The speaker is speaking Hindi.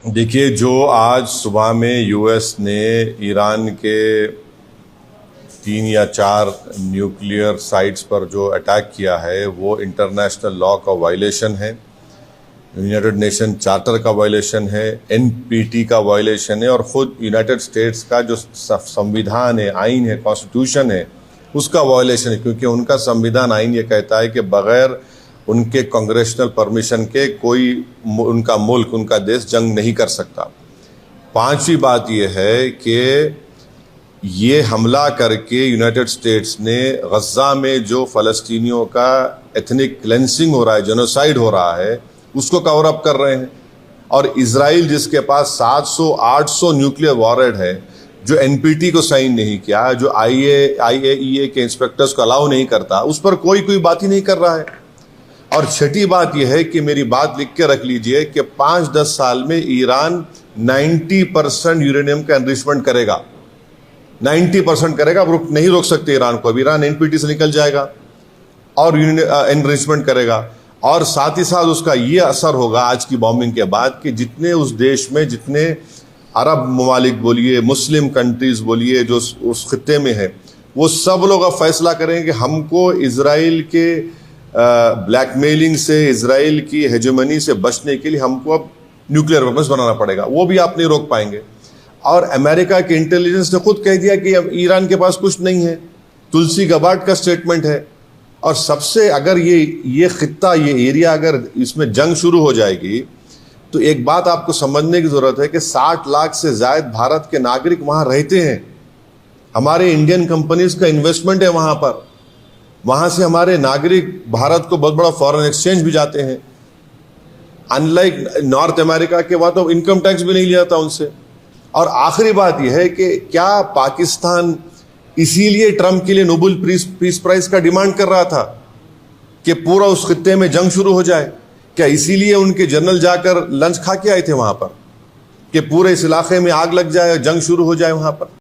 देखिए, जो आज सुबह में यूएस ने ईरान के 3 या 4 न्यूक्लियर साइट्स पर जो अटैक किया है वो इंटरनेशनल लॉ का वायलेशन है, यूनाइटेड नेशन चार्टर का वायलेशन है, एनपीटी का वायलेशन है और ख़ुद यूनाइटेड स्टेट्स का जो संविधान है, आइन है, कॉन्स्टिट्यूशन है, उसका वायलेशन है। क्योंकि उनका संविधान आइन ये कहता है कि बग़ैर उनके कांग्रेशनल परमिशन के कोई उनका मुल्क, उनका देश जंग नहीं कर सकता। पांचवी बात यह है कि ये हमला करके यूनाइटेड स्टेट्स ने गज़ा में जो फ़लस्तीनियों का एथनिक क्लेंसिंग हो रहा है, जेनोसाइड हो रहा है, उसको कवर अप कर रहे हैं। और इजराइल जिसके पास 700-800 न्यूक्लियर वॉरहेड है, जो एनपीटी को साइन नहीं किया, जो आईएईए के इंस्पेक्टर्स को अलाउ नहीं करता, उस पर कोई बात ही नहीं कर रहा है। और छठी बात यह है कि मेरी बात लिख के रख लीजिए कि 5-10 साल में ईरान 90% यूरेनियम का एनरिचमेंट करेगा, 90% करेगा। अब नहीं रोक सकते ईरान को। अब ईरान एनपीटी से निकल जाएगा और एनरिचमेंट करेगा। और साथ ही साथ उसका ये असर होगा आज की बॉम्बिंग के बाद कि जितने उस देश में, जितने अरब ममालिक बोलिए, मुस्लिम कंट्रीज बोलिए, जो उस खित्ते में है, वो सब लोग अब फैसला करेंगे कि हमको इजराइल के ब्लैकमेलिंग से, इजराइल की हेजेमनी से बचने के लिए हमको अब न्यूक्लियर वेपन्स बनाना पड़ेगा। वो भी आप नहीं रोक पाएंगे। और अमेरिका के इंटेलिजेंस ने खुद कह दिया कि अब ईरान के पास कुछ नहीं है। तुलसी गबार्ड का स्टेटमेंट है। और सबसे अगर ये खित्ता, ये एरिया, अगर इसमें जंग शुरू हो जाएगी तो एक बात आपको समझने की जरूरत है कि 60 लाख से ज्यादा भारत के नागरिक वहां रहते हैं। हमारे इंडियन कंपनीज का इन्वेस्टमेंट है वहां पर। वहां से हमारे नागरिक भारत को बहुत बड़ा फॉरेन एक्सचेंज भी जाते हैं। अनलाइक नॉर्थ अमेरिका के, वहां तो इनकम टैक्स भी नहीं लिया था उनसे। और आखिरी बात यह है कि क्या पाकिस्तान इसीलिए ट्रंप के लिए नोबेल पीस प्राइज का डिमांड कर रहा था कि पूरा उस खित्ते में जंग शुरू हो जाए? क्या इसीलिए उनके जनरल जाकर लंच खा के आए थे वहां पर कि पूरे इस इलाके में आग लग जाए, जंग शुरू हो जाए वहां पर?